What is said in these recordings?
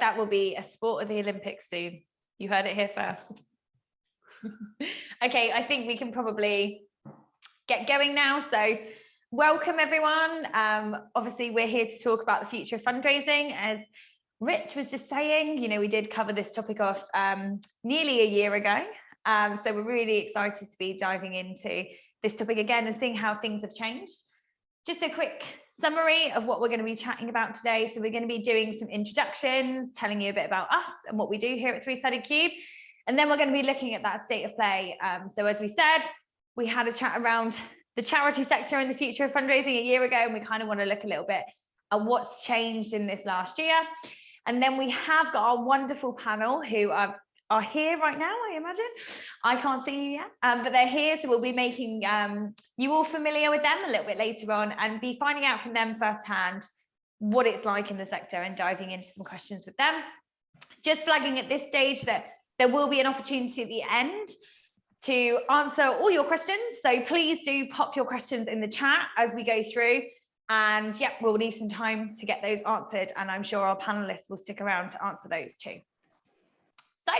that will be a sport of the Olympics soon. You heard it here first. Okay, I think we can probably get going now. So welcome everyone. Obviously we're here to talk about the future of fundraising. As Rich was just saying, we did cover this topic off nearly a year ago. So we're really excited to be diving into this topic again and seeing how things have changed. Just a quick summary of what we're going to be chatting about today. So we're going to be doing some introductions, telling you a bit about us and what we do here at Three-Sided Cube. And then we're going to be looking at that state of play. So as we said, we had a chat around the charity sector and the future of fundraising a year ago, and we kind of want to look a little bit at what's changed in this last year. And then we have got our wonderful panel who are here right now, I imagine. I can't see you yet, but they're here. So we'll be making you all familiar with them a little bit later on and be finding out from them firsthand what it's like in the sector and diving into some questions with them. Just flagging at this stage that there will be an opportunity at the end to answer all your questions. So please do pop your questions in the chat as we go through. And yeah, we'll leave some time to get those answered. And I'm sure our panelists will stick around to answer those too. So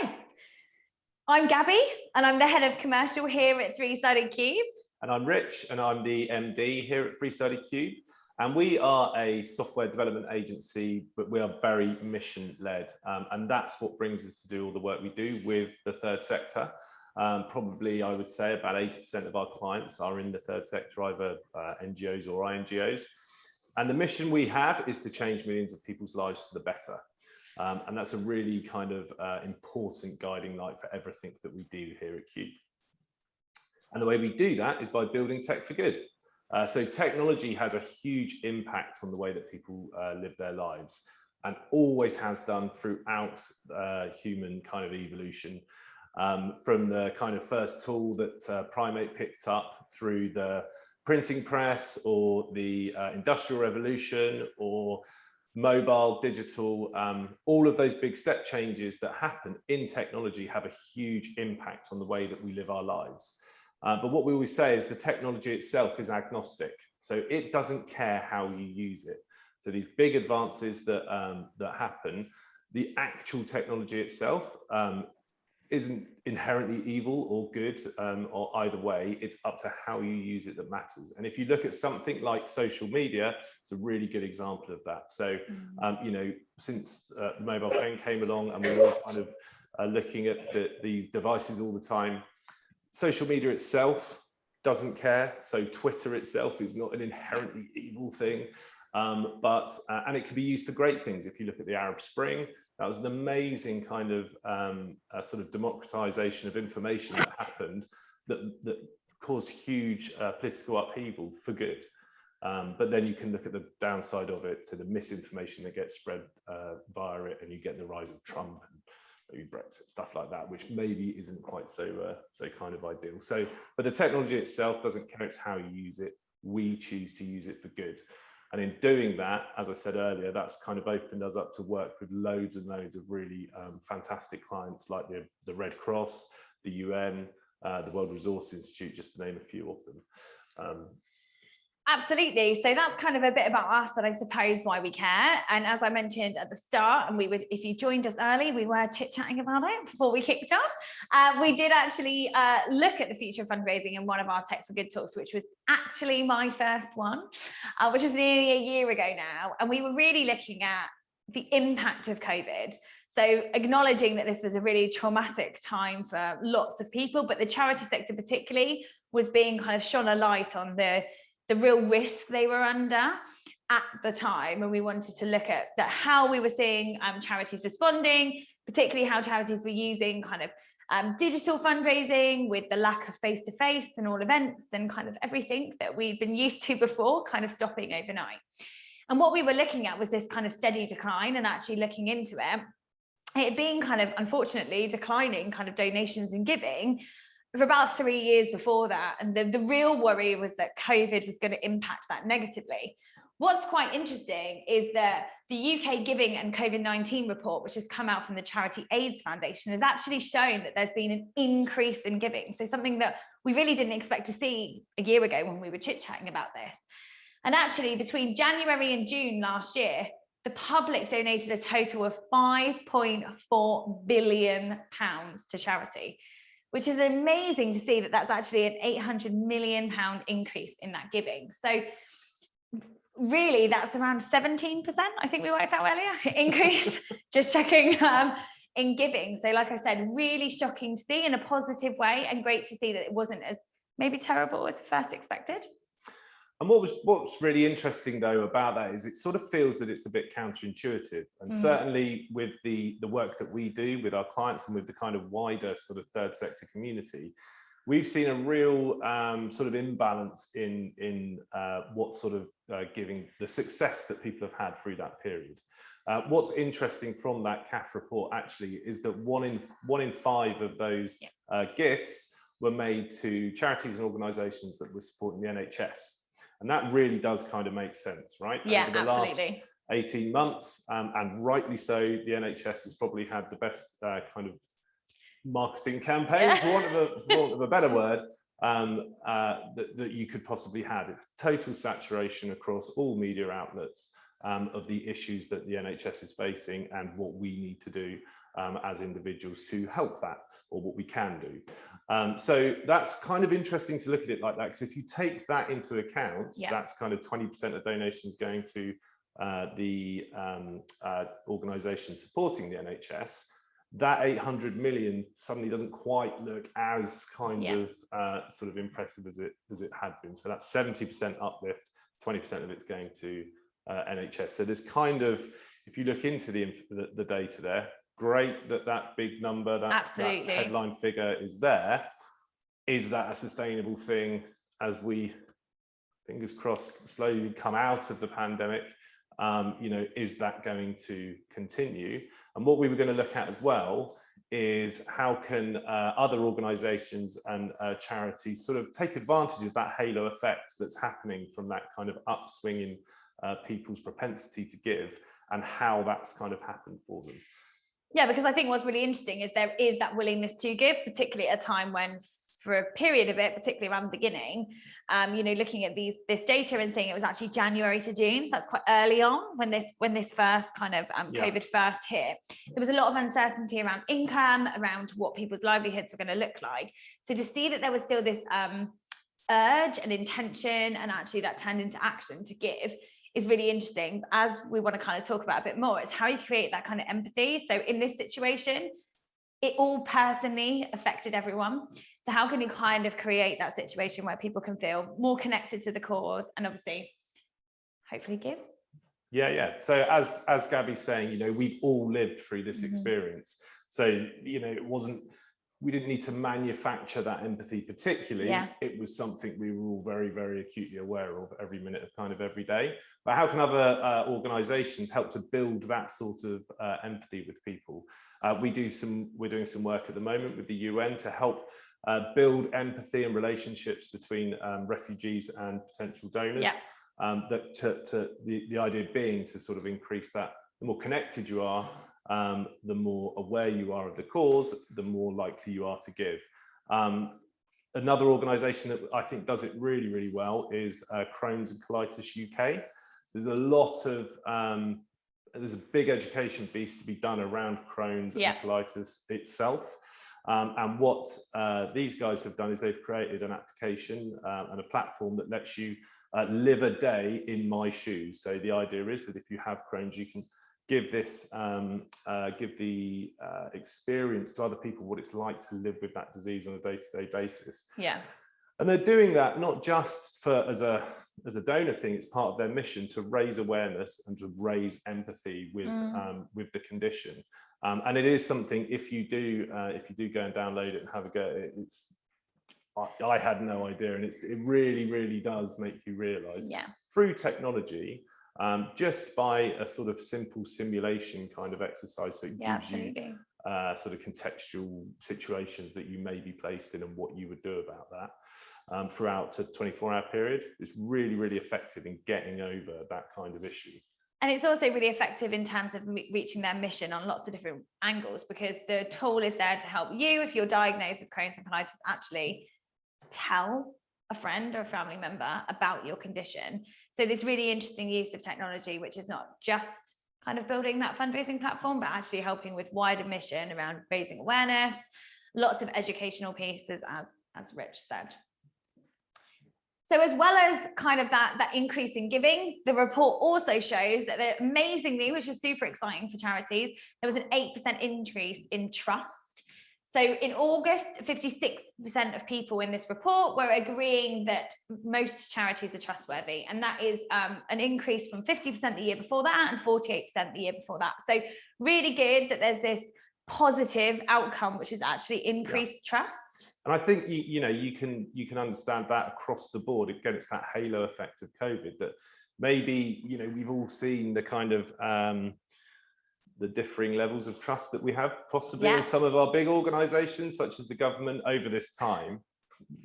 I'm Gabby, and I'm the head of commercial here at Three-Sided Cube. And I'm Rich, and I'm the MD here at Three-Sided Cube. And we are a software development agency, but we are very mission-led. And that's what brings us to do all the work we do with the third sector. Probably, I would say, about 80% of our clients are in the third sector, either NGOs or INGOs. And the mission we have is to change millions of people's lives for the better. And that's a really kind of important guiding light for everything that we do here at Cube. And the way we do that is by building tech for good. So technology has a huge impact on the way that people live their lives, and always has done throughout human kind of evolution. From the kind of first tool that primate picked up through the printing press or the industrial revolution or mobile, digital, all of those big step changes that happen in technology have a huge impact on the way that we live our lives. But what we always say is the technology itself is agnostic. So it doesn't care how you use it. So these big advances that, that happen, the actual technology itself isn't inherently evil or good, or either way. It's up to how you use it that matters. And if you look at something like social media, it's a really good example of that. So, since the mobile phone came along and we were all kind of looking at these devices all the time, social media itself doesn't care. So Twitter itself is not an inherently evil thing, and it can be used for great things. If you look at the Arab Spring, that was an amazing kind of sort of democratization of information that happened that caused huge political upheaval for good. But then you can look at the downside of it, so the misinformation that gets spread via it, and you get the rise of Trump and maybe Brexit, stuff like that, which maybe isn't quite so kind of ideal. So, but the technology itself doesn't care, it's how you use it. We choose to use it for good. And in doing that, as I said earlier, that's kind of opened us up to work with loads and loads of really fantastic clients like the Red Cross, the UN, the World Resources Institute, just to name a few of them. Absolutely. So that's kind of a bit about us, and I suppose why we care. And as I mentioned at the start, and if you joined us early, we were chit-chatting about it before we kicked off. We did actually look at the future of fundraising in one of our Tech for Good talks, which was actually my first one, which was nearly a year ago now. And we were really looking at the impact of COVID. So acknowledging that this was a really traumatic time for lots of people, but the charity sector particularly was being kind of shone a light on the real risk they were under at the time. And we wanted to look at that, how we were seeing charities responding, particularly how charities were using kind of digital fundraising with the lack of face-to-face and all events and kind of everything that we've been used to before kind of stopping overnight. And what we were looking at was this kind of steady decline, and actually looking into it being kind of unfortunately declining kind of donations and giving for about 3 years before that. And the real worry was that COVID was going to impact that negatively. What's quite interesting is that the UK Giving and COVID-19 report, which has come out from the Charity AIDS Foundation, has actually shown that there's been an increase in giving. So something that we really didn't expect to see a year ago when we were chit-chatting about this. And actually between January and June last year, the public donated a total of £5.4 billion to charity, which is amazing to see that that's actually an £800 million increase in that giving. So really, that's around 17%, I think we worked out earlier, increase, just checking, in giving. So like I said, really shocking to see in a positive way, and great to see that it wasn't as maybe terrible as first expected. And what's really interesting though about that is it sort of feels that it's a bit counterintuitive, and certainly with the work that we do with our clients and with the kind of wider sort of third sector community, we've seen a real sort of imbalance in what sort of giving, the success that people have had through that period. What's interesting from that CAF report actually is that one in five of those gifts were made to charities and organisations that were supporting the NHS. And that really does kind of make sense, right? Yeah, Over the absolutely. last 18 months, and rightly so, the NHS has probably had the best kind of marketing campaign, for want of a better word, that you could possibly have. It's total saturation across all media outlets of the issues that the NHS is facing and what we need to do as individuals to help that, or what we can do. So that's kind of interesting to look at it like that, because if you take that into account, that's kind of 20% of donations going to the organisation supporting the NHS. That 800 million suddenly doesn't quite look as kind of sort of impressive as it had been. So that's 70% uplift, 20% of it's going to NHS. So there's kind of, if you look into the data there, great that big number, that headline figure is there. Is that a sustainable thing as we, fingers crossed, slowly come out of the pandemic? You know, is that going to continue? And what we were going to look at as well is how can other organisations and charities sort of take advantage of that halo effect that's happening from that kind of upswing in people's propensity to give, and how that's kind of happened for them. Yeah, because I think what's really interesting is there is that willingness to give, particularly at a time when, for a period of it, particularly around the beginning, you know, looking at this data and seeing it was actually January to June, so that's quite early on when this first kind of COVID first hit. There was a lot of uncertainty around income, around what people's livelihoods were going to look like. So to see that there was still this urge and intention, and actually that turned into action to give, is really interesting. As we want to kind of talk about a bit more, it's how you create that kind of empathy. So in this situation, it all personally affected everyone. So how can you kind of create that situation where people can feel more connected to the cause and obviously, hopefully give? Yeah. So as Gabby's saying, you know, we've all lived through this experience. So, you know, we didn't need to manufacture that empathy particularly. It was something we were all very, very acutely aware of every minute of kind of every day. But how can other organisations help to build that sort of empathy with people? We're doing some work at the moment with the UN to help build empathy and relationships between refugees and potential donors. The idea being to sort of increase that. The more connected you are, the more aware you are of the cause, the more likely you are to give. Another organisation that I think does it really, really well is Crohn's and Colitis UK. So there's a lot of, there's a big education piece to be done around Crohn's and colitis itself. And what these guys have done is they've created an application and a platform that lets you live a day in my shoes. So the idea is that if you have Crohn's, you can give this, give the experience to other people what it's like to live with that disease on a day-to-day basis. And they're doing that not just as a donor thing. It's part of their mission to raise awareness and to raise empathy with the condition. And it is something, if you do go and download it and have a go at it, I had no idea, and it really, really does make you realise through technology. Just by a sort of simple simulation kind of exercise, so it gives you sort of contextual situations that you may be placed in and what you would do about that throughout a 24-hour period. It's really, really effective in getting over that kind of issue. And it's also really effective in terms of reaching their mission on lots of different angles, because the tool is there to help you, if you're diagnosed with Crohn's and colitis, actually tell a friend or a family member about your condition. So this really interesting use of technology, which is not just kind of building that fundraising platform, but actually helping with wider mission around raising awareness, lots of educational pieces, as Rich said. So as well as kind of that increase in giving, the report also shows that amazingly, which is super exciting for charities, there was an 8% increase in trust. So in August, 56% of people in this report were agreeing that most charities are trustworthy. And that is an increase from 50% the year before that and 48% the year before that. So really good that there's this positive outcome, which is actually increased trust. And I think you can understand that across the board. Again, it's that halo effect of COVID that maybe we've all seen the kind of the differing levels of trust that we have possibly in some of our big organisations, such as the government, over this time.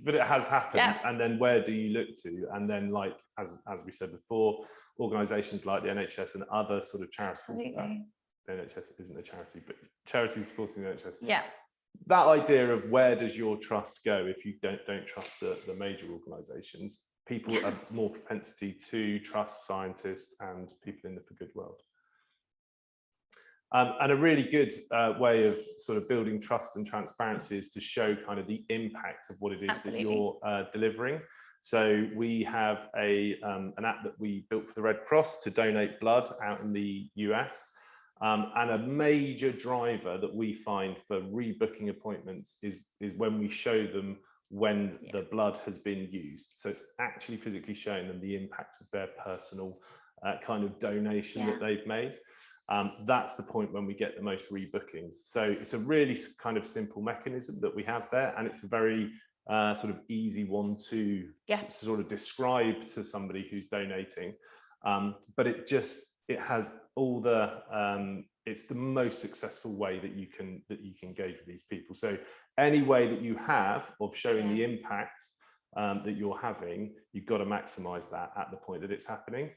But it has happened, and then where do you look to? And then, like as we said before, organisations like the NHS and other sort of charities. The NHS isn't a charity, but charities supporting the NHS. Yeah. That idea of where does your trust go if you don't trust the major organisations, people have more propensity to trust scientists and people in the for good world. And a really good way of sort of building trust and transparency is to show kind of the impact of what it is that you're delivering. So we have an app that we built for the Red Cross to donate blood out in the US. And a major driver that we find for rebooking appointments is when we show them when the blood has been used. So it's actually physically showing them the impact of their personal kind of donation that they've made. That's the point when we get the most rebookings. So it's a really kind of simple mechanism that we have there, and it's a very sort of easy one to sort of describe to somebody who's donating. But it has all the it's the most successful way that you can engage with these people. So any way that you have of showing the impact that you're having, you've got to maximize that at the point that it's happening.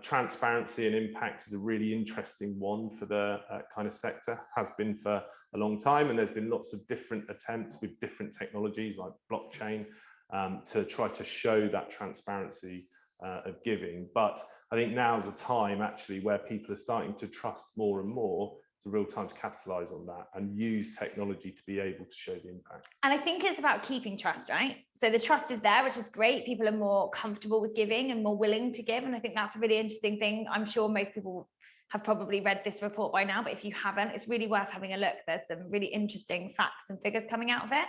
Transparency and impact is a really interesting one for the kind of sector, has been for a long time, and there's been lots of different attempts with different technologies like blockchain to try to show that transparency of giving. But I think now's a time actually where people are starting to trust more and more. It's a real time to capitalize on that and use technology to be able to show the impact. And I think it's about keeping trust, right? So the trust is there, which is great. People are more comfortable with giving and more willing to give. And I think that's a really interesting thing. I'm sure most people have probably read this report by now, but if you haven't, it's really worth having a look. There's some really interesting facts and figures coming out of it.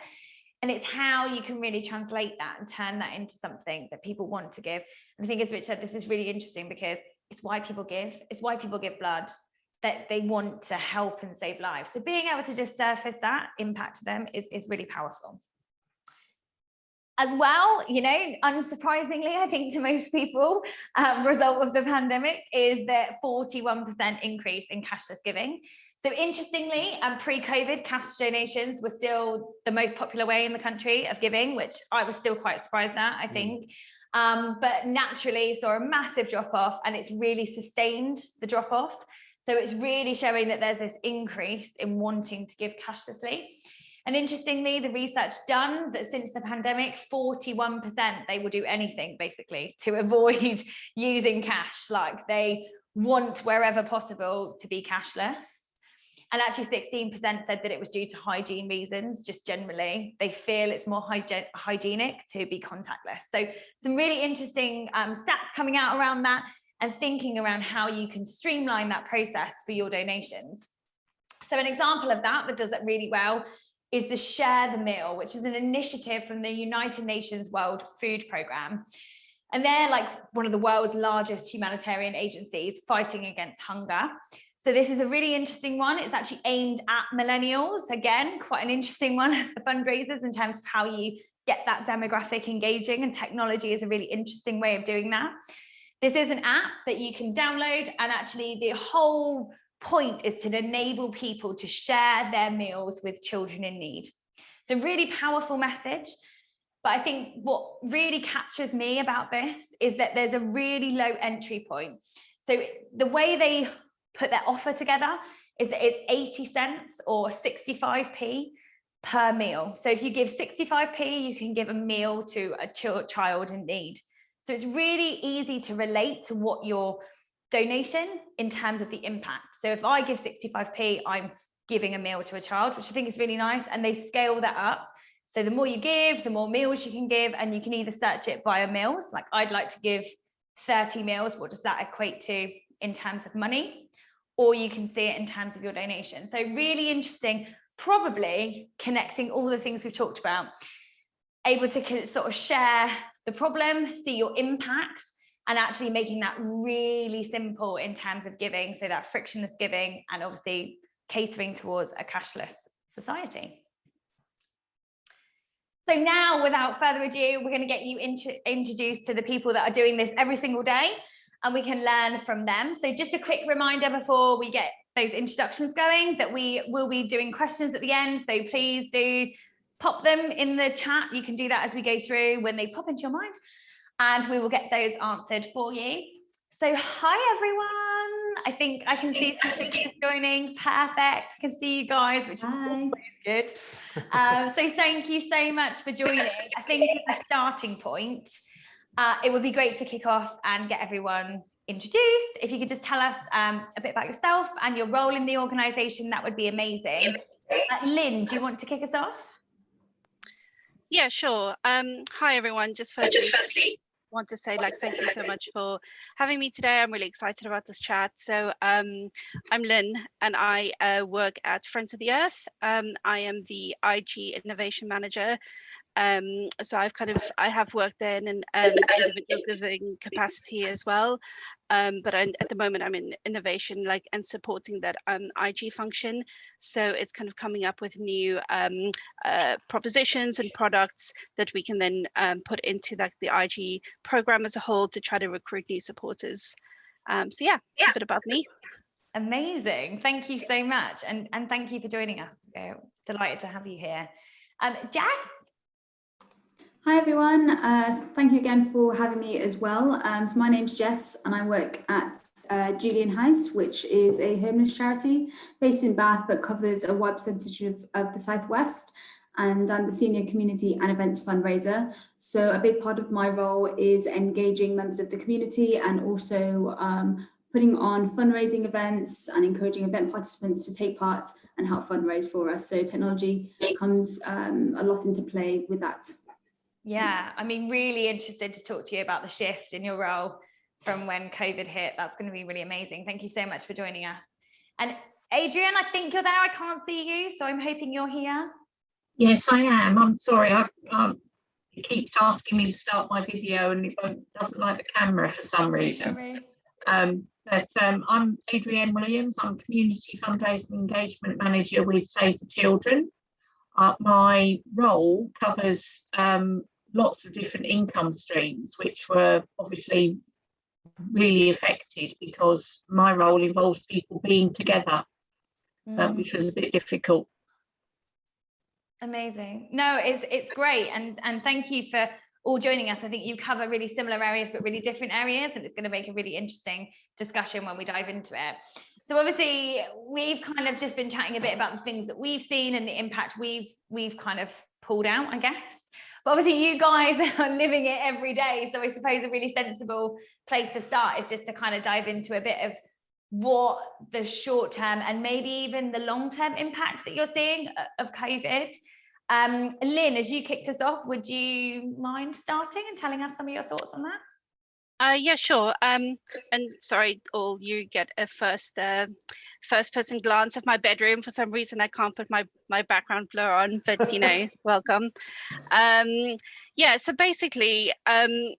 And it's how you can really translate that and turn that into something that people want to give. And I think, as Rich said, this is really interesting because it's why people give. It's why people give blood, that they want to help and save lives. So being able to just surface that impact to them is really powerful. As well, unsurprisingly, I think to most people, result of the pandemic is the 41% increase in cashless giving. So interestingly, pre-COVID, cash donations were still the most popular way in the country of giving, which I was still quite surprised at, I think. But naturally saw a massive drop-off, and it's really sustained the drop-off. So it's really showing that there's this increase in wanting to give cashlessly. And interestingly, the research done that since the pandemic, 41%, they will do anything basically to avoid using cash. Like they want wherever possible to be cashless. And actually 16% said that it was due to hygiene reasons, just generally. They feel it's more hygienic to be contactless. So some really interesting stats coming out around that and thinking around how you can streamline that process for your donations. So an example of that does that really well is the Share the Meal, which is an initiative from the United Nations World Food Programme. And they're like one of the world's largest humanitarian agencies fighting against hunger. So this is a really interesting one. It's actually aimed at millennials. Again, quite an interesting one for fundraisers in terms of how you get that demographic engaging, and technology is a really interesting way of doing that. This is an app that you can download, and actually the whole point is to enable people to share their meals with children in need. It's a really powerful message. But I think what really captures me about this is that there's a really low entry point. So the way they put their offer together is that it's 80 cents or 65p per meal. So if you give 65p, you can give a meal to a child in need. So it's really easy to relate to what your donation in terms of the impact. So if I give 65p, I'm giving a meal to a child, which I think is really nice, and they scale that up. So the more you give, the more meals you can give, and you can either search it via meals, like I'd like to give 30 meals, what does that equate to in terms of money? Or you can see it in terms of your donation. So really interesting, probably connecting all the things we've talked about, able to sort of share the problem, see your impact, and actually making that really simple in terms of giving, so that frictionless giving, and obviously catering towards a cashless society. So now, without further ado, we're going to get you introduced to the people that are doing this every single day, and we can learn from them. So just a quick reminder before we get those introductions going, that we will be doing questions at the end. So please do pop them in the chat. You can do that as we go through when they pop into your mind, and we will get those answered for you. So hi, everyone. I think I can see some pictures joining. Perfect. I can see you guys, which is always good. So thank you so much for joining. I think as a starting point, it would be great to kick off and get everyone introduced. If you could just tell us a bit about yourself and your role in the organisation, that would be amazing. Lynn, do you want to kick us off? Yeah, sure. Hi, everyone. Just firstly, want to say thank you so much for having me today. I'm really excited about this chat. So I'm Lynn, and I work at Friends of the Earth. I am the IG Innovation Manager. So I have worked there in an individual giving capacity as well. But at the moment I'm in innovation, and supporting that IG function. So it's kind of coming up with new propositions and products that we can then put into the IG program as a whole to try to recruit new supporters. So yeah, a bit about me. Amazing. Thank you so much. And thank you for joining us. We're delighted to have you here. Jess? Hi everyone, thank you again for having me as well. So my name's Jess, and I work at Julian House, which is a homeless charity based in Bath but covers a wide percentage of the Southwest, and I'm the Senior Community and Events Fundraiser. So a big part of my role is engaging members of the community and also putting on fundraising events and encouraging event participants to take part and help fundraise for us. So technology comes a lot into play with that. Yeah, I mean, really interested to talk to you about the shift in your role from when COVID hit. That's going to be really amazing. Thank you so much for joining us. And Adrian, I think you're there. I can't see you, so I'm hoping you're here. Yes, I am. I'm sorry. It keeps asking me to start my video, and it doesn't like the camera for some reason. I'm Adrienne Williams. I'm Community Fundraising Engagement Manager with Save the Children. My role covers lots of different income streams, which were obviously really affected because my role involves people being together, which was a bit difficult. Amazing. No, it's great, and thank you for all joining us. I think you cover really similar areas but really different areas, and it's going to make a really interesting discussion when we dive into it. So obviously we've kind of just been chatting a bit about the things that we've seen and the impact we've kind of pulled out, I guess. But obviously you guys are living it every day. So I suppose a really sensible place to start is just to kind of dive into a bit of what the short term and maybe even the long term impact that you're seeing of COVID. Lynn, as you kicked us off, would you mind starting and telling us some of your thoughts on that? Yeah, sure. And sorry, all you get a first person glance of my bedroom. For some reason, I can't put my background blur on, but welcome. Yeah, so basically, I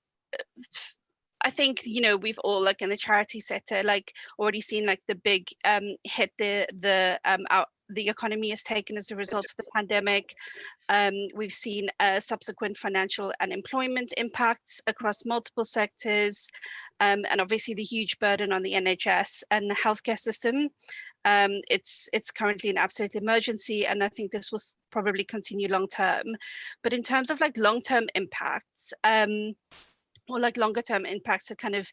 think we've all in the charity sector already seen the big hit the economy has taken as a result of the pandemic. We've seen subsequent financial and employment impacts across multiple sectors, and obviously the huge burden on the NHS and the healthcare system. It's currently an absolute emergency, and I think this will probably continue long term. But in terms of long-term impacts, or longer term impacts that kind of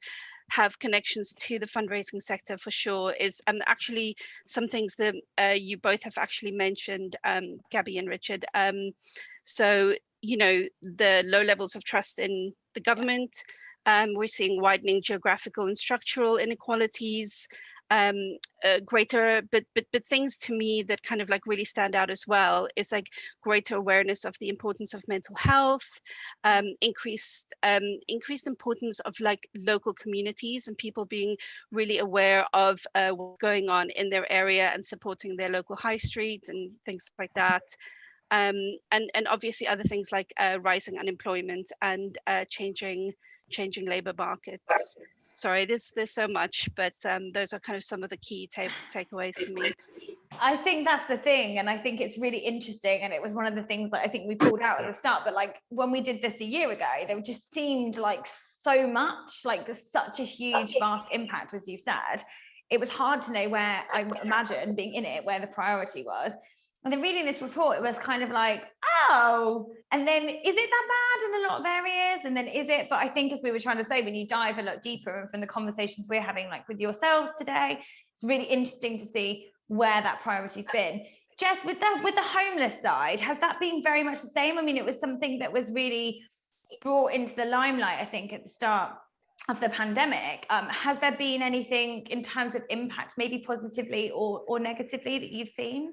have connections to the fundraising sector for sure is actually some things that you both have actually mentioned, Gabby and Richard. So the low levels of trust in the government, We're seeing widening geographical and structural inequalities, greater, but things to me that kind of like really stand out as well is like greater awareness of the importance of mental health, increased importance of like local communities and people being really aware of what's going on in their area and supporting their local high streets and things like that. And obviously other things like rising unemployment and changing labor markets. Sorry, there's so much, but those are kind of some of the key takeaways to me. I think that's the thing, and I think it's really interesting, and it was one of the things that I think we pulled out at the start, but like when we did this a year ago, there just seemed like so much, like there's such a huge, vast impact, as you said. It was hard to know where, I imagine, being in it, where the priority was. And then reading this report, it was kind of like, oh, and then is it that bad in a lot of areas? And then is it? But I think, as we were trying to say, when you dive a lot deeper, and from the conversations we're having, like with yourselves today, it's really interesting to see where that priority's been. Jess, with the homeless side, has that been very much the same? I mean, it was something that was really brought into the limelight, I think, at the start of the pandemic. Has there been anything in terms of impact, maybe positively or negatively, that you've seen?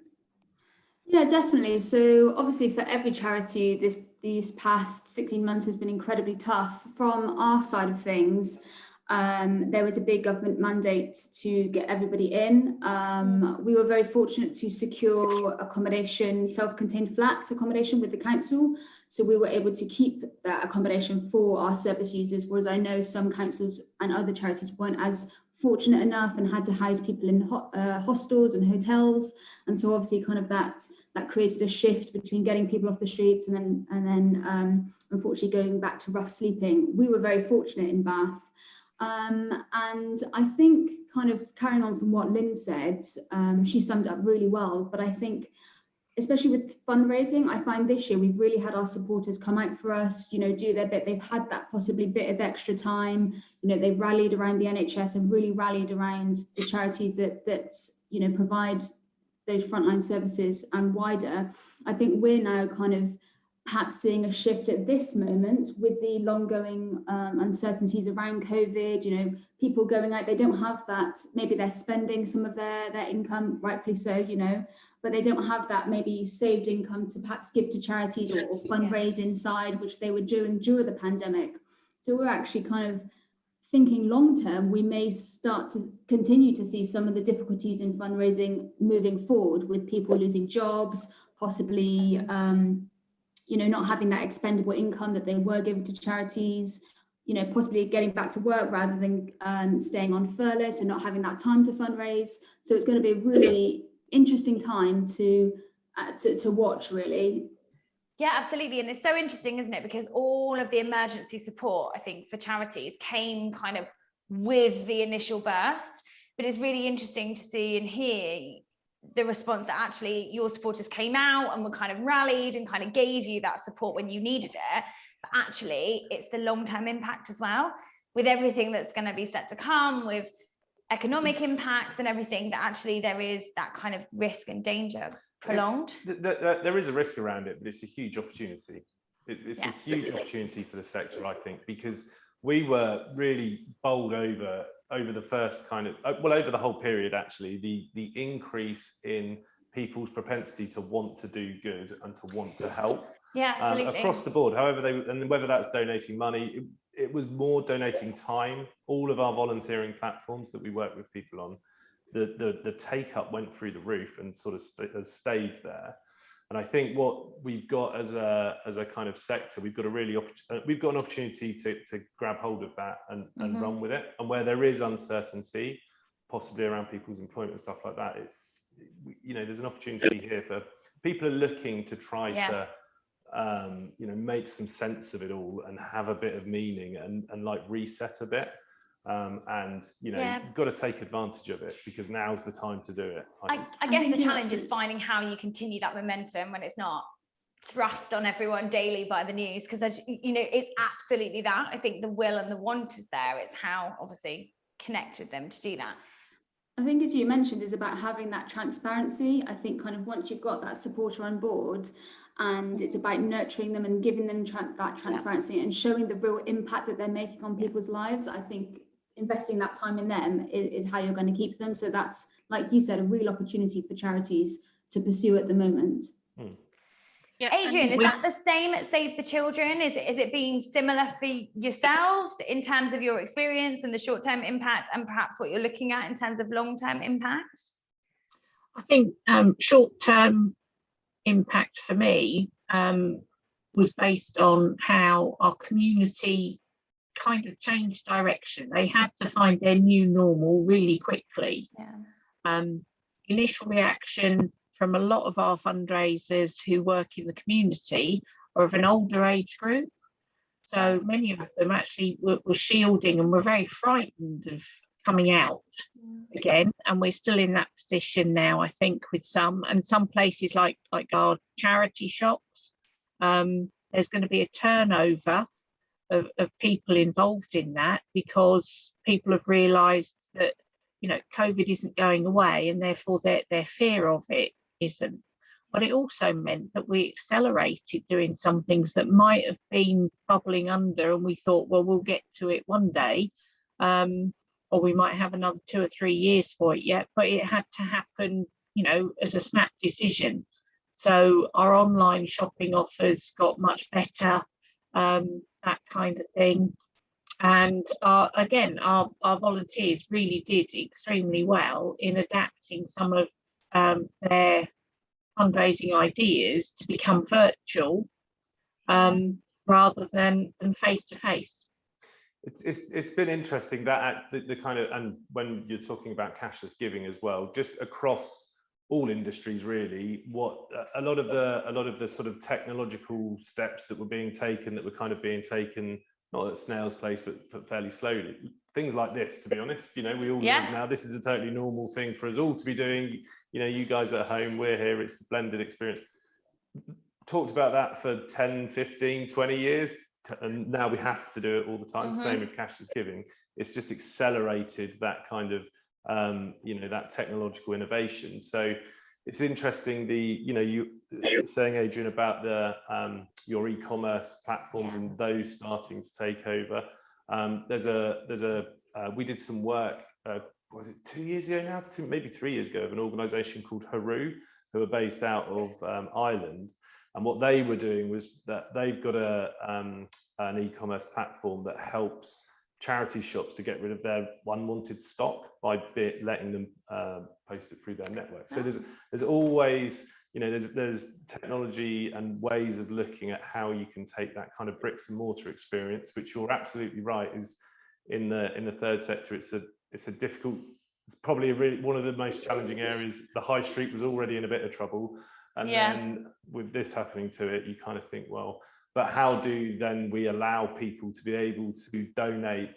Yeah, definitely. So obviously for every charity, these past 16 months has been incredibly tough. From our side of things, there was a big government mandate to get everybody in. We were very fortunate to secure accommodation, self-contained flats accommodation with the council. So we were able to keep that accommodation for our service users, whereas I know some councils and other charities weren't as fortunate enough and had to house people in hostels and hotels. And so obviously kind of that created a shift between getting people off the streets and then unfortunately going back to rough sleeping. We were very fortunate in Bath. And I think, kind of carrying on from what Lynn said, she summed it up really well, but I think especially with fundraising, I find this year we've really had our supporters come out for us, you know, do their bit. They've had that possibly bit of extra time, you know, they've rallied around the NHS and really rallied around the charities that you know, provide those frontline services and wider. I think we're now kind of perhaps seeing a shift at this moment with the long-going uncertainties around COVID, you know, people going out, they don't have that, maybe they're spending some of their income, rightfully so, you know, but they don't have that maybe saved income to perhaps give to charities or fundraise inside, which they were doing during the pandemic. So we're actually kind of thinking long term, we may start to continue to see some of the difficulties in fundraising moving forward, with people losing jobs, possibly you know, not having that expendable income that they were given to charities, you know, possibly getting back to work rather than staying on furlough, so not having that time to fundraise. So it's going to be a really interesting time to watch, really. Yeah, absolutely. And it's so interesting, isn't it? Because all of the emergency support, I think, for charities came kind of with the initial burst. But it's really interesting to see and hear the response that actually your supporters came out and were kind of rallied and kind of gave you that support when you needed it. But actually, it's the long-term impact as well, with everything that's going to be set to come, with economic impacts and everything, that actually there is that kind of risk and danger prolonged. There is a risk around it, but it's a huge opportunity. It's a huge opportunity for the sector, I think, because we were really bold over the first kind of, well, over the whole period, actually, the increase in people's propensity to want to do good and to want to help. Yeah, absolutely. Across the board, however and whether that's donating money, it was more donating time. All of our volunteering platforms that we work with people on, the take up went through the roof and sort of has stayed there. And I think what we've got as a kind of sector, we've got an opportunity to grab hold of that and run with it. And where there is uncertainty, possibly around people's employment and stuff like that, it's, you know, there's an opportunity here for people are looking to try to you know, make some sense of it all and have a bit of meaning and like reset a bit. And you know, you've got to take advantage of it, because now's the time to do it. I guess the challenge is finding how you continue that momentum when it's not thrust on everyone daily by the news, because, you know, it's absolutely that. I think the will and the want is there. It's how, obviously, connect with them to do that. I think, as you mentioned, is about having that transparency. I think kind of once you've got that supporter on board, and it's about nurturing them and giving them that transparency and showing the real impact that they're making on people's lives. I think investing that time in them is how you're going to keep them. So that's, like you said, a real opportunity for charities to pursue at the moment. Yeah, Adrian, is that the same at Save the Children? Is it being similar for yourselves in terms of your experience and the short-term impact, and perhaps what you're looking at in terms of long-term impact? I think short-term impact for me was based on how our community kind of changed direction. They had to find their new normal really quickly. Initial reaction from a lot of our fundraisers who work in the community are of an older age group. So many of them actually were shielding and were very frightened of coming out again. And we're still in that position now, I think, with some places like our charity shops. There's going to be a turnover of people involved in that, because people have realised that, you know, COVID isn't going away, and therefore their fear of it isn't. But it also meant that we accelerated doing some things that might have been bubbling under, and we thought, well, we'll get to it one day, or we might have another 2 or 3 years for it yet. But it had to happen, you know, as a snap decision. So our online shopping offers got much better, that kind of thing. And our volunteers really did extremely well in adapting some of their fundraising ideas to become virtual rather than face to face. It's been interesting that the kind of, and when you're talking about cashless giving as well, just across all industries really, what a lot of the sort of technological steps that were being taken, not at snail's pace, but fairly slowly. Things like this, to be honest, you know, we all know now this is a totally normal thing for us all to be doing. You know, you guys at home, we're here, it's a blended experience. Talked about that for 10, 15, 20 years, and now we have to do it all the time. Same with cashless giving. It's just accelerated that kind of, you know, that technological innovation. So it's interesting, you were saying, Adrian, about the your e-commerce platforms and those starting to take over. We did some work, was it 2 years ago now? Maybe 3 years ago, of an organisation called Haru, who are based out of Ireland. And what they were doing was that they've got an e-commerce platform that helps charity shops to get rid of their unwanted stock by letting them post it through their network. So there's always, you know, there's technology and ways of looking at how you can take that kind of bricks and mortar experience, which you're absolutely right is in the third sector. It's a difficult, it's probably one of the most challenging areas. The high street was already in a bit of trouble, and then with this happening to it, you kind of think, well, but how do then we allow people to be able to donate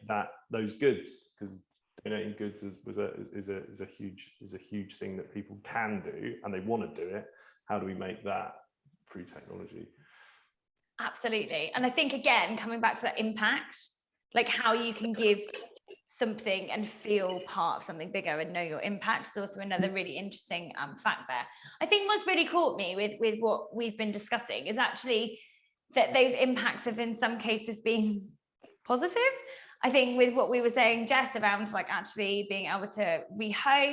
those goods? Because donating goods is a huge thing that people can do, and they want to do it. How do we make that through technology? Absolutely. And I think, again, coming back to that impact, like how you can give something and feel part of something bigger and know your impact is also another really interesting fact there. I think what's really caught me with what we've been discussing is actually that those impacts have in some cases been positive. I think with what we were saying, Jess, around like actually being able to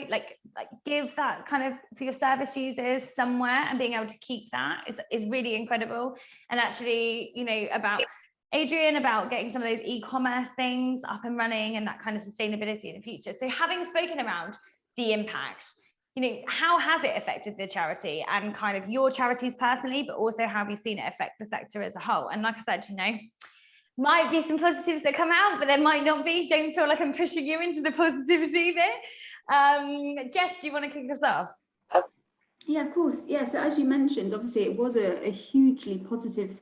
like give that kind of for your service users somewhere, and being able to keep that is really incredible. And actually, you know, about Adrian, about getting some of those e-commerce things up and running and that kind of sustainability in the future. So having spoken around the impact, you know, how has it affected the charity and kind of your charities personally, but also how have you seen it affect the sector as a whole? And like I said, you know, might be some positives that come out, but there might not be. Don't feel like I'm pushing you into the positivity bit. Jess, do you want to kick us off? Yeah, of course. Yeah, so as you mentioned, obviously it was a hugely positive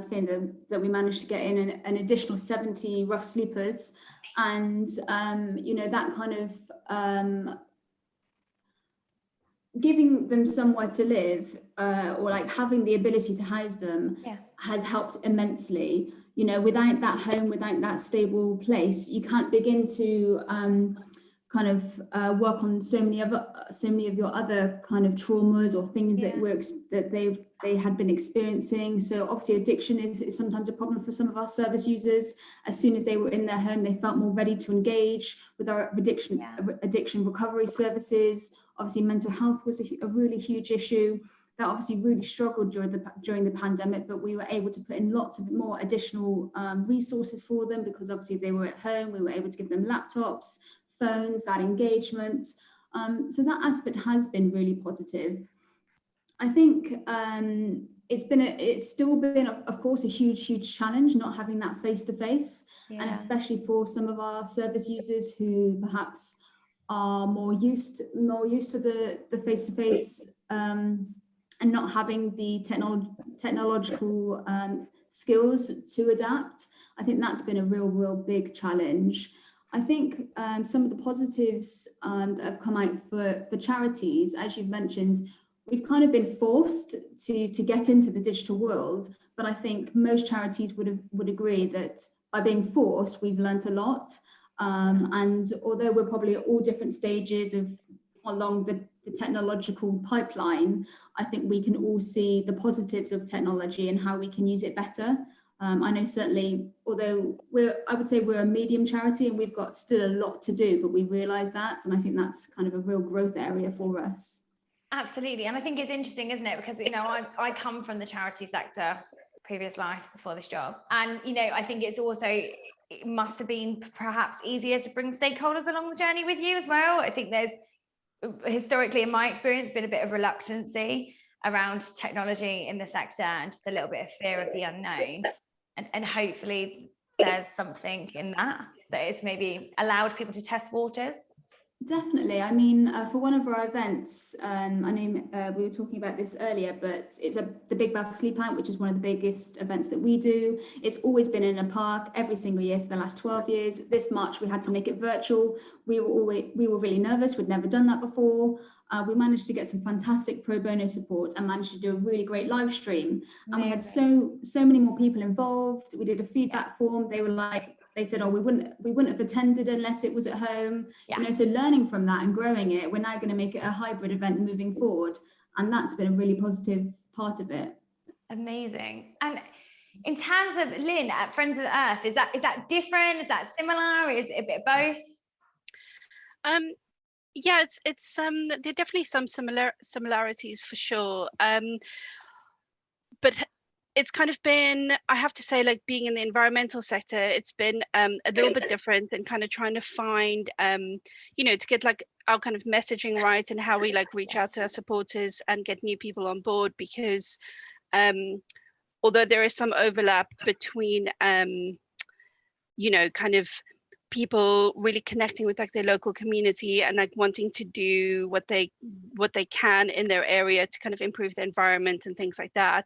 thing that we managed to get in an additional 70 rough sleepers, and you know, that kind of giving them somewhere to live, or like having the ability to house them has helped immensely. You know, without that home, without that stable place, you can't begin to kind of work on so many of your other kind of traumas or things that they had been experiencing. So obviously addiction is sometimes a problem for some of our service users. As soon as they were in their home, they felt more ready to engage with our addiction recovery services. Obviously mental health was a really huge issue that obviously really struggled during the pandemic, but we were able to put in lots of more additional resources for them, because obviously they were at home. We were able to give them laptops, phones, that engagement. So that aspect has been really positive. I think it's still been, of course, a huge challenge not having that face-to-face, and especially for some of our service users who perhaps are more used to the face-to-face and not having the technological skills to adapt. I think that's been a real big challenge. I think some of the positives that have come out for charities, as you've mentioned, we've kind of been forced to get into the digital world, but I think most charities would agree that by being forced, we've learnt a lot. And although we're probably at all different stages along the technological pipeline, I think we can all see the positives of technology and how we can use it better. I know certainly, although I would say we're a medium charity and we've got still a lot to do, but we realise that, and I think that's kind of a real growth area for us. Absolutely, and I think it's interesting, isn't it? Because I come from the charity sector, previous life before this job, and I think it must have been perhaps easier to bring stakeholders along the journey with you as well. I think there's historically, in my experience, been a bit of reluctancy around technology in the sector and just a little bit of fear of the unknown. And hopefully there's something in that it's maybe allowed people to test waters. Definitely. I mean, for one of our events, I know we were talking about this earlier, but it's the Big Bath Sleep Out, which is one of the biggest events that we do. It's always been in a park every single year for the last 12 years. This March, we had to make it virtual. We were really nervous. We'd never done that before. We managed to get some fantastic pro bono support and managed to do a really great live stream. And we had so many more people involved. We did a feedback form. They said, oh, we wouldn't have attended unless it was at home. So learning from that and growing it, we're now going to make it a hybrid event moving forward. And that's been a really positive part of it. Amazing. And in terms of Lynn at Friends of the Earth, is that different? Is that similar? Is it a bit of both? Yeah, it's there are definitely some similarities for sure. But it's kind of been, I have to say, like being in the environmental sector, it's been a little bit different and kind of trying to find, to get like our kind of messaging right and how we like reach out to our supporters and get new people on board, because although there is some overlap between, kind of people really connecting with like their local community and like wanting to do what they can in their area to kind of improve the environment and things like that,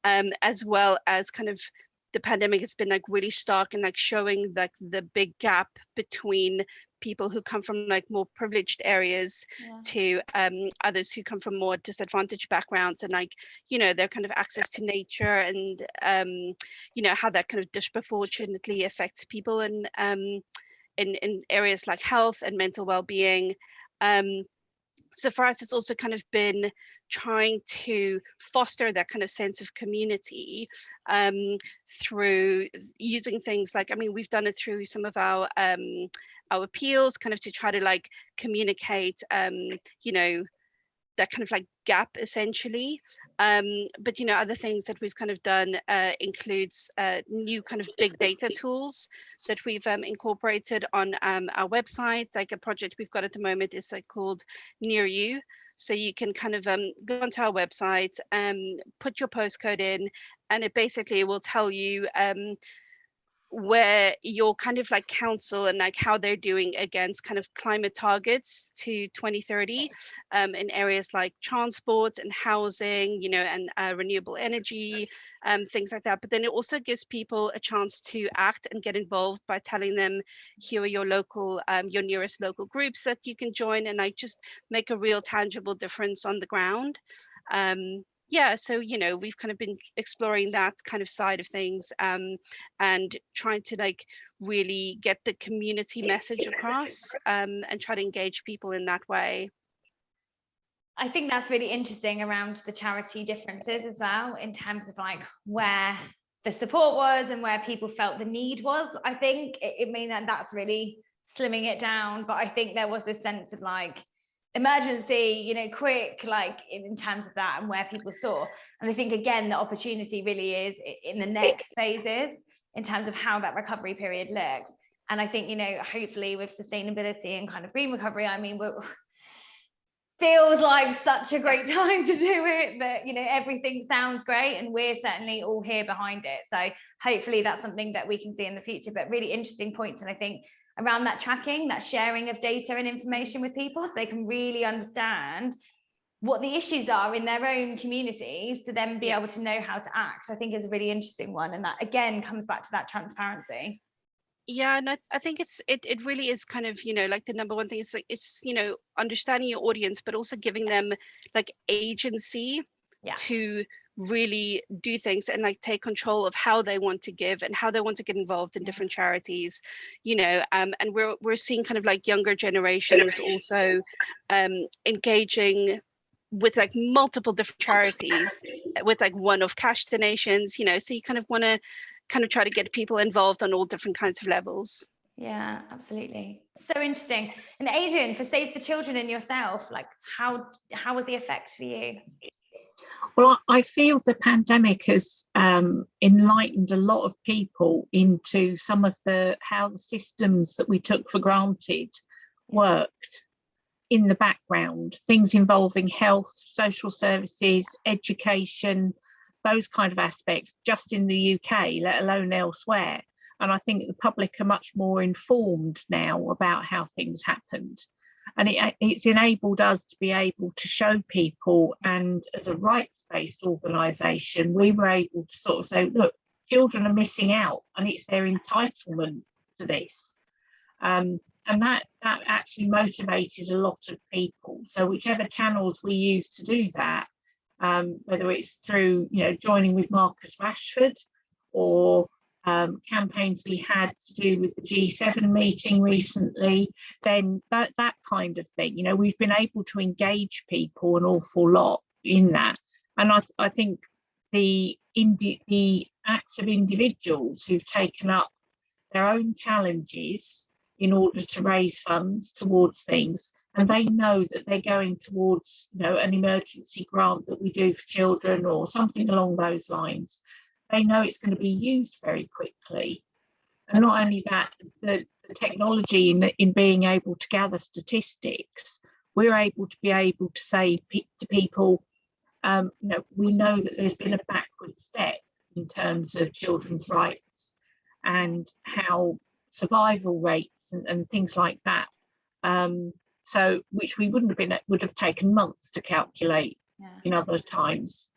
as well as kind of the pandemic has been like really stark and like showing like the big gap between people who come from like more privileged areas to others who come from more disadvantaged backgrounds, and like their kind of access to nature and how that kind of disproportionately affects people in areas like health and mental well-being. So for us, it's also kind of been trying to foster that kind of sense of community through using things like, we've done it through some of our appeals, kind of to try to like communicate, that kind of like gap essentially. But other things that we've kind of done includes new kind of big data tools that we've incorporated on our website. Like a project we've got at the moment is like called Near You. So you can kind of go onto our website, put your postcode in, and it basically will tell you where your kind of like council and like how they're doing against kind of climate targets to 2030 in areas like transport and housing, and renewable energy, things like that. But then it also gives people a chance to act and get involved by telling them, here are your local, your nearest local groups that you can join, and like just make a real tangible difference on the ground. yeah, so we've kind of been exploring that kind of side of things, and trying to like really get the community message across, and try to engage people in that way. I think that's really interesting around the charity differences as well, in terms of like where the support was and where people felt the need was. I think it means that that's really slimming it down, but I think there was this sense of like emergency, quick, like in terms of that and where people saw. And I think again, the opportunity really is in the next phases in terms of how that recovery period looks. And I think, hopefully with sustainability and kind of green recovery, I mean, feels like such a great time to do it, that everything sounds great and we're certainly all here behind it. So hopefully that's something that we can see in the future. But really interesting points, and I think around that tracking, that sharing of data and information with people, so they can really understand what the issues are in their own communities, to then be able to know how to act, I think is a really interesting one. And that again comes back to that transparency. Yeah, and I think it really is kind of, like the number one thing is like, it's, understanding your audience, but also giving them like agency to really do things and like take control of how they want to give and how they want to get involved in different charities, and we're seeing kind of like younger generations also engaging with like multiple different charities with like one-off cash donations, so you kind of want to kind of try to get people involved on all different kinds of levels. Yeah, absolutely. So interesting. And Adrian, for Save the Children and yourself, like how was the effect for you? Well, I feel the pandemic has enlightened a lot of people into some of how the systems that we took for granted worked in the background, things involving health, social services, education, those kind of aspects, just in the UK, let alone elsewhere. And I think the public are much more informed now about how things happened. And it's enabled us to be able to show people, and as a rights-based organisation, we were able to sort of say, look, children are missing out and it's their entitlement to this. And that actually motivated a lot of people. So whichever channels we use to do that, whether it's through joining with Marcus Rashford, or campaigns we had to do with the G7 meeting recently, then that kind of thing, we've been able to engage people an awful lot in that. And I think the acts of individuals who've taken up their own challenges in order to raise funds towards things, and they know that they're going towards an emergency grant that we do for children or something along those lines, they know it's going to be used very quickly. And not only that, the technology in being able to gather statistics, we're able to say to people, we know that there's been a backward step in terms of children's rights and how survival rates and things like that. So which we would have taken months to calculate in other times.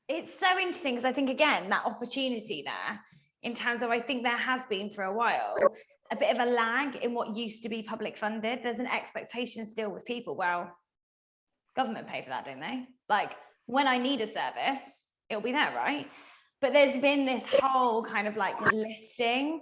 It's so interesting because I think, again, that opportunity there, in terms of, I think there has been for a while a bit of a lag in what used to be public funded. There's an expectation still with people, well, government pay for that, don't they? Like, when I need a service, it'll be there, right? But there's been this whole kind of like lifting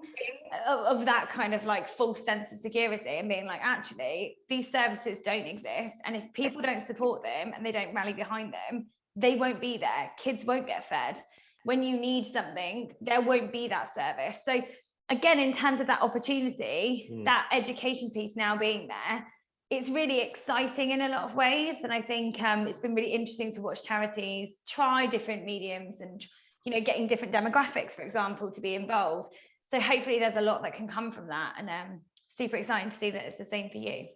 of that kind of like false sense of security, and being like, actually, these services don't exist. And if people don't support them and they don't rally behind them, they won't be there. Kids won't get fed. When you need something, there won't be that service. So again, in terms of that opportunity, that education piece now being there, it's really exciting in a lot of ways. And I think it's been really interesting to watch charities try different mediums and getting different demographics, for example, to be involved. So hopefully there's a lot that can come from that, and super exciting to see that it's the same for you.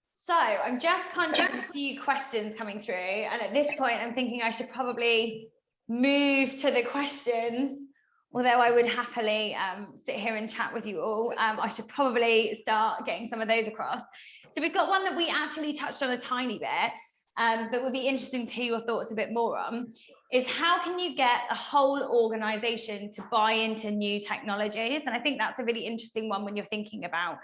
So I'm just conscious of a few questions coming through, and at this point I'm thinking I should probably move to the questions, although I would happily sit here and chat with you all. I should probably start getting some of those across. So we've got one that we actually touched on a tiny bit, but would be interesting to hear your thoughts a bit more on, is how can you get a whole organization to buy into new technologies? And I think that's a really interesting one when you're thinking about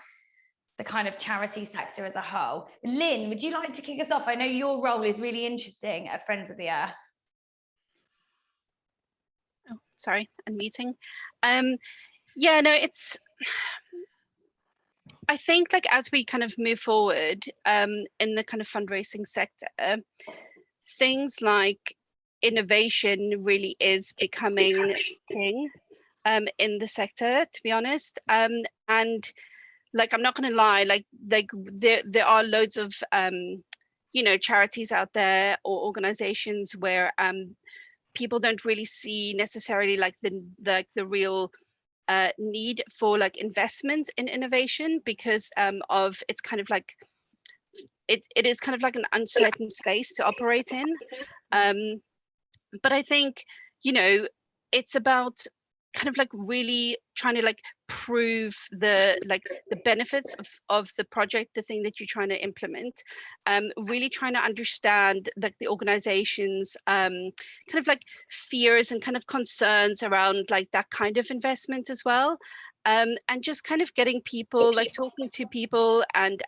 the kind of charity sector as a whole. Lynn, would you like to kick us off? I know your role is really interesting at Friends of the Earth. Oh, sorry, unmuting. Yeah, no, I think like as we kind of move forward in the kind of fundraising sector, things like innovation really is becoming king in the sector, to be honest. And like, I'm not going to lie, like there are loads of you know, charities out there or organizations where people don't really see necessarily like the real need for like investment in innovation because of it's kind of like it is kind of like an uncertain space to operate in. But I think, you know, it's about kind of like really trying to like prove the benefits of the project, the thing that you're trying to implement, really trying to understand like the organization's kind of like fears and kind of concerns around like that kind of investment as well. And just kind of getting people, like talking to people, and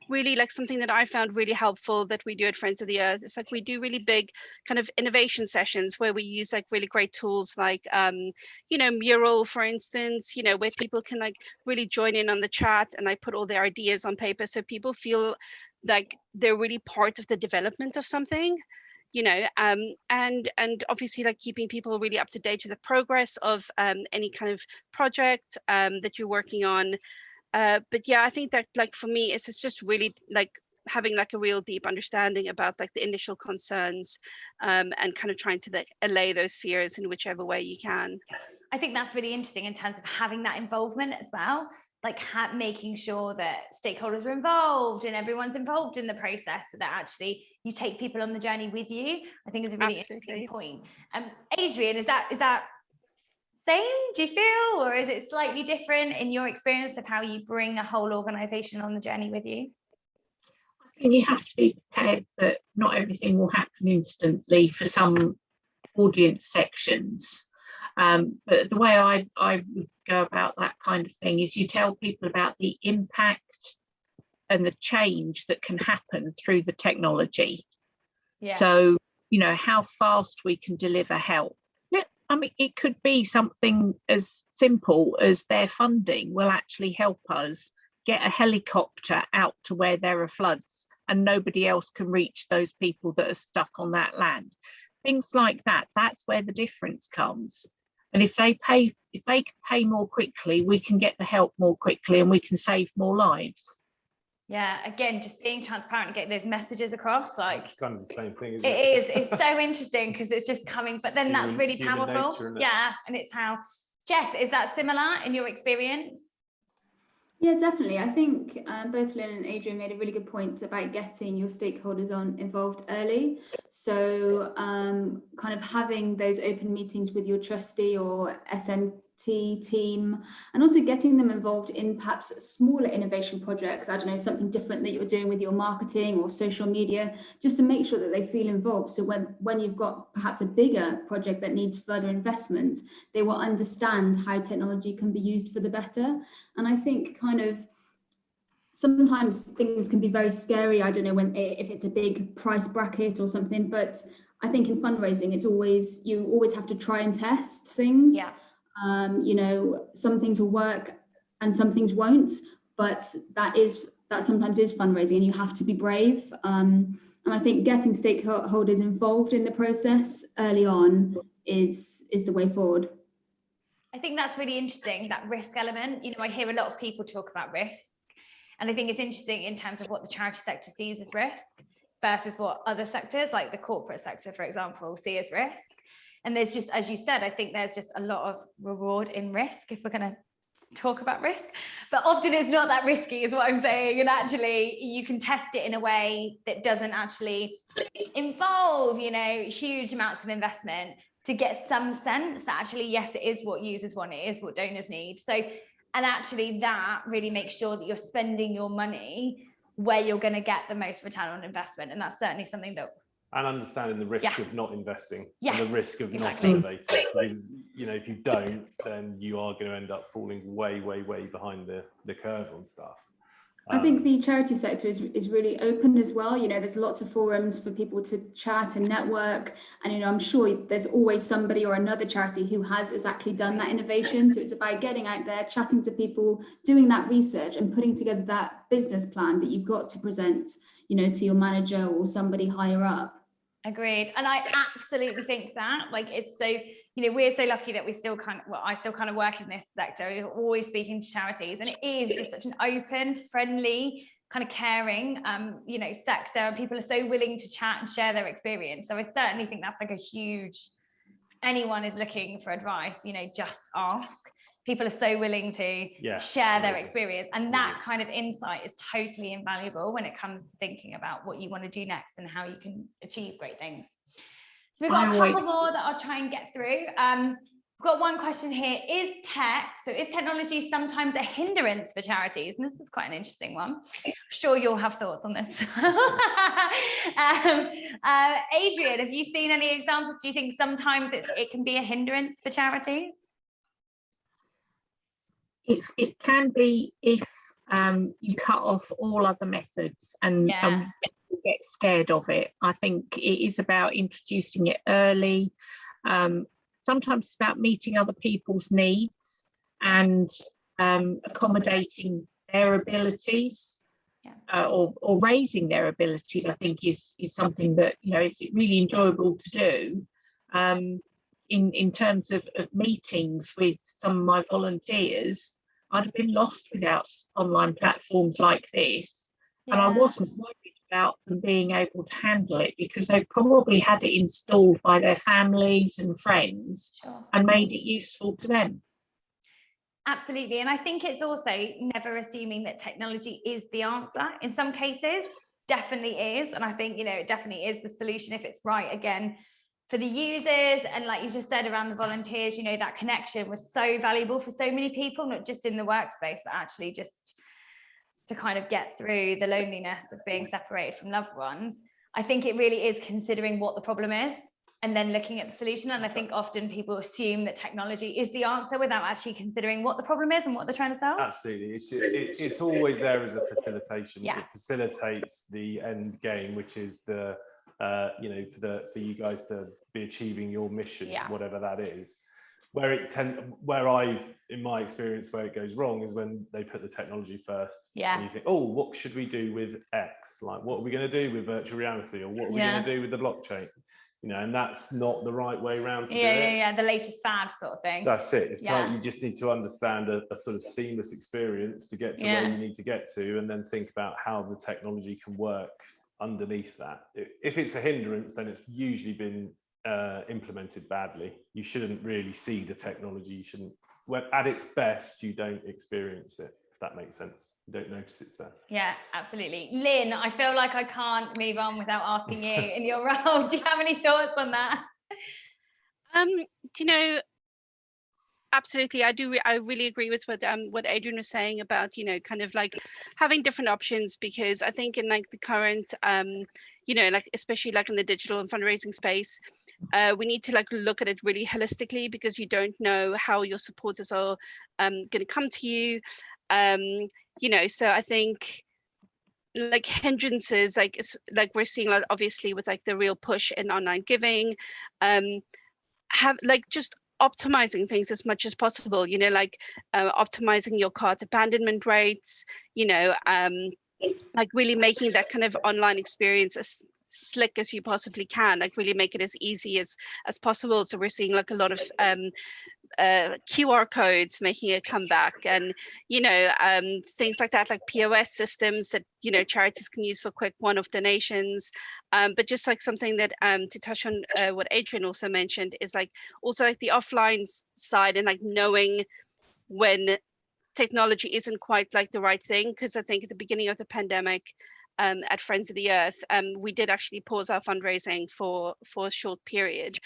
really like something that I found really helpful that we do at Friends of the Earth. It's like we do really big kind of innovation sessions where we use like really great tools like, you know, Mural, for instance, you know, where people can like really join in on the chat and like put all their ideas on paper so people feel like they're really part of the development of something. You know, and obviously like keeping people really up to date with the progress of any kind of project that you're working on. But yeah, I think that like for me, it's just really like having like a real deep understanding about like the initial concerns and kind of trying to like allay those fears in whichever way you can. I think that's really interesting in terms of having that involvement as well, like making sure that stakeholders are involved and everyone's involved in the process, so that actually you take people on the journey with you. I think is a really interesting point. Adrian, is that same, do you feel, or is it slightly different in your experience of how you bring a whole organization on the journey with you? I think you have to be prepared that not everything will happen instantly for some audience sections. But the way I would go about that kind of thing is you tell people about the impact and the change that can happen through the technology. Yeah. So, you know, how fast we can deliver help. Yeah, I mean, it could be something as simple as their funding will actually help us get a helicopter out to where there are floods and nobody else can reach those people that are stuck on that land. Things like that, that's where the difference comes. And if they can pay more quickly, we can get the help more quickly and we can save more lives. Yeah, again, just being transparent and getting those messages across, like it's kind of the same thing, isn't it? It is. It's so interesting because it's just coming, but then that's really powerful. Nature, yeah, and it's how. Jess, is that similar in your experience? Yeah, definitely. I think both Lynn and Adrian made a really good point about getting your stakeholders involved early. So kind of having those open meetings with your trustee or SMT team, and also getting them involved in perhaps smaller innovation projects. I don't know, something different that you're doing with your marketing or social media, just to make sure that they feel involved. So when you've got perhaps a bigger project that needs further investment, they will understand how technology can be used for the better. And I think kind of sometimes things can be very scary. I don't know if it's a big price bracket or something, but I think in fundraising, you always have to try and test things. Yeah. You know, some things will work and some things won't, but that sometimes is fundraising, and you have to be brave. And I think getting stakeholders involved in the process early on is the way forward. I think that's really interesting, that risk element. You know, I hear a lot of people talk about risk, and I think it's interesting in terms of what the charity sector sees as risk versus what other sectors, like the corporate sector, for example, see as risk. And there's just, as you said, I think there's just a lot of reward in risk, if we're going to talk about risk, but often it's not that risky is what I'm saying. And actually you can test it in a way that doesn't actually involve, you know, huge amounts of investment, to get some sense that actually, yes, it is what users want, it is what donors need. So, and actually that really makes sure that you're spending your money where you're going to get the most return on investment. And that's certainly something that... And understanding the risk of not investing, yes, and the risk of not exactly. innovating. Because, you know, if you don't, then you are going to end up falling way, way, way behind the curve on stuff. I think the charity sector is really open as well. You know, there's lots of forums for people to chat and network. And, you know, I'm sure there's always somebody or another charity who has exactly done that innovation. So it's about getting out there, chatting to people, doing that research and putting together that business plan that you've got to present, you know, to your manager or somebody higher up. Agreed. And I absolutely think that, like, it's so, you know, we're so lucky that we still I still kind of work in this sector. We're always speaking to charities, and it is just such an open, friendly, kind of caring, you know, sector. And people are so willing to chat and share their experience. So I certainly think that's like a huge, anyone is looking for advice, you know, just ask. People are so willing to share their experience, and that kind of insight is totally invaluable when it comes to thinking about what you want to do next and how you can achieve great things. So we've got a couple more that I'll try and get through. We've got one question here. Is technology sometimes a hindrance for charities? And this is quite an interesting one. I'm sure you'll have thoughts on this. Adrian, have you seen any examples? Do you think sometimes it can be a hindrance for charities? It can be if you cut off all other methods and get scared of it. I think it is about introducing it early. Sometimes it's about meeting other people's needs and accommodating their abilities or raising their abilities. I think is something that, you know, it's really enjoyable to do. In terms of meetings with some of my volunteers, I'd have been lost without online platforms like this. And I wasn't worried about them being able to handle it because they probably had it installed by their families and friends and made it useful to them. Absolutely. And I think it's also never assuming that technology is the answer. In some cases, definitely is. And I think, you know, it definitely is the solution if it's right, again, for the users. And like you just said around the volunteers, you know, that connection was so valuable for so many people, not just in the workspace, but actually just to kind of get through the loneliness of being separated from loved ones. I think it really is considering what the problem is and then looking at the solution. And I think often people assume that technology is the answer without actually considering what the problem is and what they're trying to solve. Absolutely. It's always there as a facilitation. It facilitates the end game, which is the you know, for you guys to be achieving your mission, whatever that is. Where I've, in my experience, where it goes wrong is when they put the technology first. And you think, oh, what should we do with X? Like, what are we going to do with virtual reality, or what are we going to do with the blockchain? You know, and that's not the right way around to do it. The latest fad sort of thing. That's it. It's like you just need to understand a sort of seamless experience to get to where you need to get to, and then think about how the technology can work underneath that. If it's a hindrance, then it's usually been implemented badly. You shouldn't really see the technology. You shouldn't, when at its best, you don't experience it, if that makes sense. You don't notice it's there. Yeah, absolutely. Lynn, I feel like I can't move on without asking you in your role. Do you have any thoughts on that? You know, absolutely, I do. I really agree with what Adrian was saying about, you know, kind of like having different options, because I think in like the current you know, like especially like in the digital and fundraising space, we need to like look at it really holistically, because you don't know how your supporters are going to come to you. You know, so I think like hindrances, like we're seeing like obviously with like the real push in online giving, have like just optimizing things as much as possible, you know, like optimizing your cart abandonment rates, you know, like really making that kind of online experience as slick as you possibly can, like really make it as easy as possible. So we're seeing like a lot of QR codes making a comeback, and you know, things like that, like POS systems that, you know, charities can use for quick one-off donations. But just like something that to touch on what Adrian also mentioned is like also like the offline side, and like knowing when technology isn't quite like the right thing. Because I think at the beginning of the pandemic, at Friends of the Earth, we did actually pause our fundraising for a short period.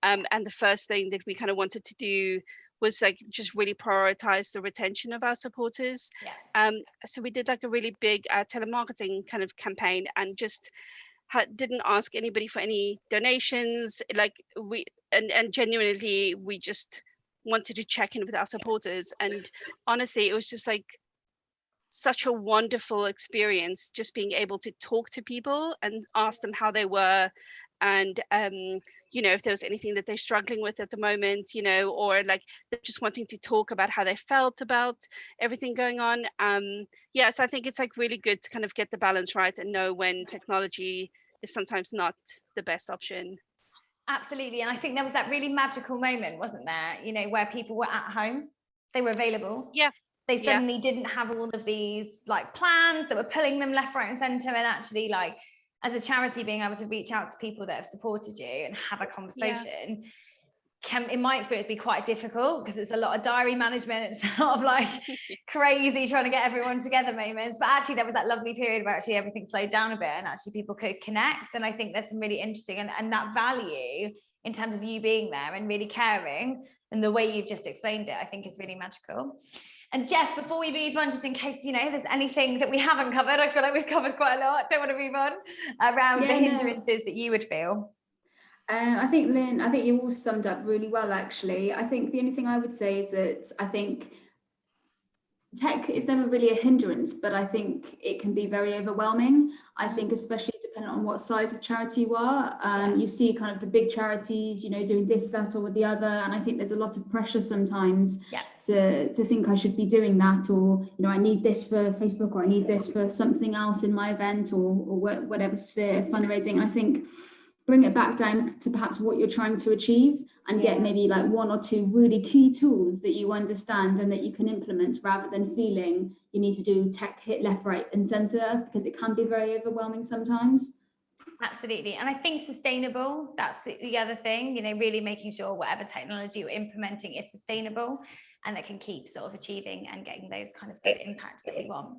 And the first thing that we kind of wanted to do was like just really prioritize the retention of our supporters. So we did like a really big telemarketing kind of campaign, and just didn't ask anybody for any donations. Like we and genuinely, we just wanted to check in with our supporters. And honestly, it was just like such a wonderful experience, just being able to talk to people and ask them how they were, and you know, if there was anything that they're struggling with at the moment, you know, or like they're just wanting to talk about how they felt about everything going on. Yeah, so I think it's like really good to kind of get the balance right and know when technology is sometimes not the best option. Absolutely. And I think there was that really magical moment, wasn't there? You know, where people were at home, they were available. Yeah. They suddenly didn't have all of these like plans that were pulling them left, right, and center. And actually, like, as a charity, being able to reach out to people that have supported you and have a conversation can, in my experience, be quite difficult, because it's a lot of diary management. It's a lot of like crazy trying to get everyone together moments. But actually, there was that lovely period where actually everything slowed down a bit and actually people could connect. And I think there's some really interesting and that value in terms of you being there and really caring, and the way you've just explained it, I think is really magical. And Jess, before we move on, just in case, you know, there's anything that we haven't covered, I feel like we've covered quite a lot. Don't want to move on around the hindrances that you would feel. I think, Lynn, I think you all summed up really well, actually. I think the only thing I would say is that I think tech is never really a hindrance, but I think it can be very overwhelming. I think especially depending on what size of charity you are. You see kind of the big charities, you know, doing this, that, or the other. And I think there's a lot of pressure sometimes to think I should be doing that, or, you know, I need this for Facebook, or I need this for something else in my event, or whatever sphere of fundraising. And I think bring it back down to perhaps what you're trying to achieve, and get maybe like one or two really key tools that you understand and that you can implement, rather than feeling you need to do tech hit left, right, and center, because it can be very overwhelming sometimes. Absolutely. And I think sustainable, that's the other thing, you know, really making sure whatever technology you're implementing is sustainable and that can keep sort of achieving and getting those kind of good impacts that we want.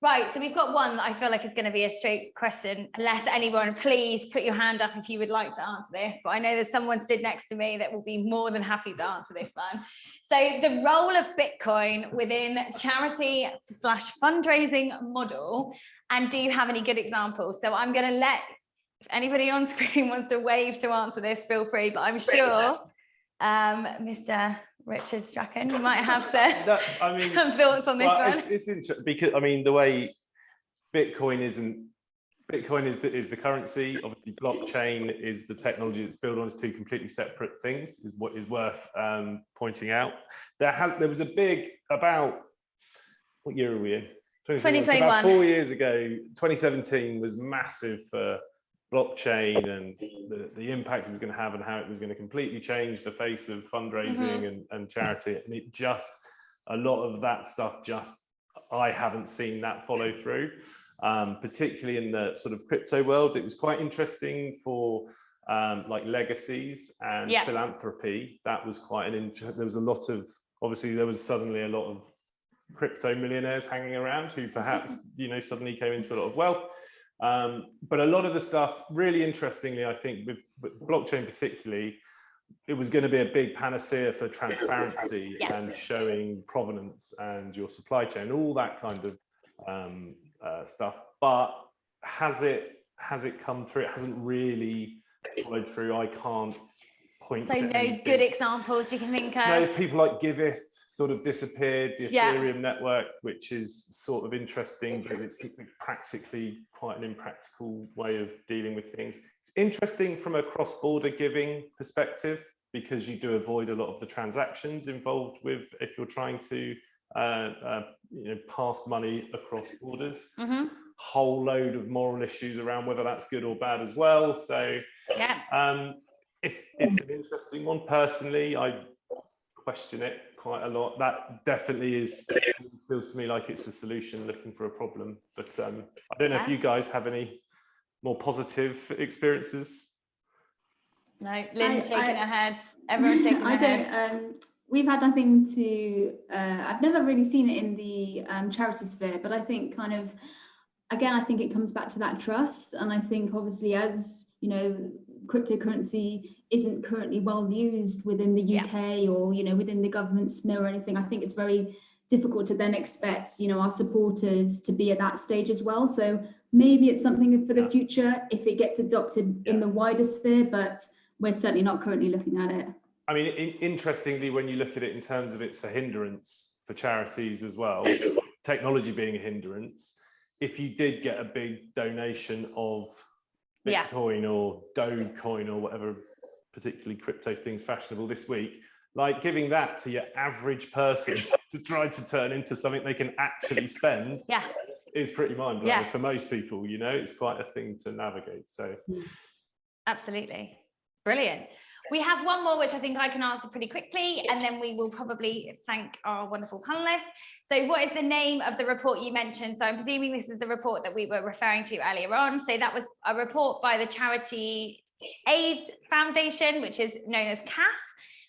Right, so we've got one that I feel like is going to be a straight question, unless anyone, please put your hand up if you would like to answer this. But I know there's someone stood next to me that will be more than happy to answer this one. So the role of Bitcoin within charity/fundraising model, and do you have any good examples? So I'm going to let, if anybody on screen wants to wave to answer this, feel free, but I'm sure Mr. Richard Strachan, you might have some thoughts on this one. It's interesting because, I mean, the way Bitcoin is the currency. Obviously, blockchain is the technology that's built on. It's two completely separate things. Is what is worth pointing out. There was a big, about, what year are we in? 2021. So about 4 years ago, 2017 was massive for blockchain and the impact it was going to have, and how it was going to completely change the face of fundraising and charity. And it just, a lot of that stuff, just, I haven't seen that follow through, particularly in the sort of crypto world. It was quite interesting for like legacies and philanthropy. That was quite there was a lot of, obviously there was suddenly a lot of crypto millionaires hanging around who perhaps, you know, suddenly came into a lot of wealth. But a lot of the stuff, really interestingly, I think with blockchain particularly, it was going to be a big panacea for transparency and showing provenance and your supply chain, all that kind of stuff. But has it come through? It hasn't really followed through. I can't point to anything. Good examples you can think of? No, people like Giveth sort of disappeared, the Ethereum network, which is sort of interesting, but it's practically quite an impractical way of dealing with things. It's interesting from a cross-border giving perspective, because you do avoid a lot of the transactions involved with, if you're trying to you know, pass money across borders. Whole load of moral issues around whether that's good or bad as well. So it's an interesting one. Personally, I question it quite a lot. That definitely feels to me like it's a solution looking for a problem. But I don't know if you guys have any more positive experiences. No, Lynn shaking her head. Everyone's shaking their head. We've had nothing to, I've never really seen it in the charity sphere, but I think kind of, again, I think it comes back to that trust. And I think obviously, as you know, cryptocurrency isn't currently well used within the UK or, you know, within the government SME or anything. I think it's very difficult to then expect, you know, our supporters to be at that stage as well. So maybe it's something for the future if it gets adopted in the wider sphere, but we're certainly not currently looking at it. I mean, interestingly, when you look at it in terms of it's a hindrance for charities as well, technology being a hindrance, if you did get a big donation of Bitcoin or Dogecoin or whatever particularly crypto things fashionable this week, like giving that to your average person to try to turn into something they can actually spend is pretty mind-blowing for most people. You know, it's quite a thing to navigate. So absolutely brilliant. We have one more which I think I can answer pretty quickly, and then we will probably thank our wonderful panelists. So what is the name of the report you mentioned? So I'm presuming this is the report that we were referring to earlier on. So that was a report by the Charity AIDS Foundation, which is known as CASHLESS.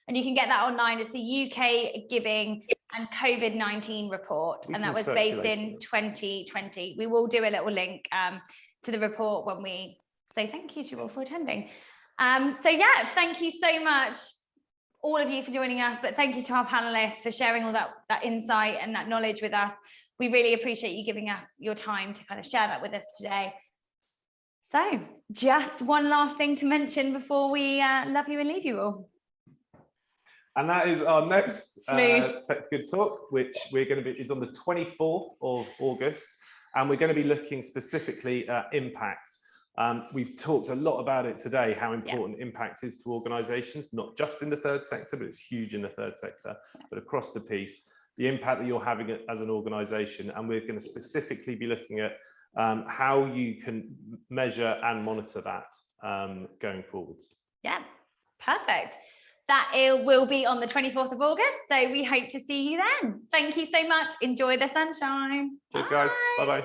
And you can get that online. It's the UK Giving and COVID-19 report. And that was based in 2020. We will do a little link to the report when we say thank you to you all for attending. So yeah, thank you so much, all of you, for joining us. But thank you to our panelists for sharing all that insight and that knowledge with us. We really appreciate you giving us your time to kind of share that with us today. So just one last thing to mention before we love you and leave you all. And that is our next Tech Good Talk, which is on the 24th of August. And we're going to be looking specifically at impact. We've talked a lot about it today, how important impact is to organizations, not just in the third sector, but it's huge in the third sector, but across the piece, the impact that you're having as an organization. And we're going to specifically be looking at how you can measure and monitor that going forwards. Yeah, perfect. That will be on the 24th of August. So we hope to see you then. Thank you so much. Enjoy the sunshine. Cheers, guys. Bye-bye.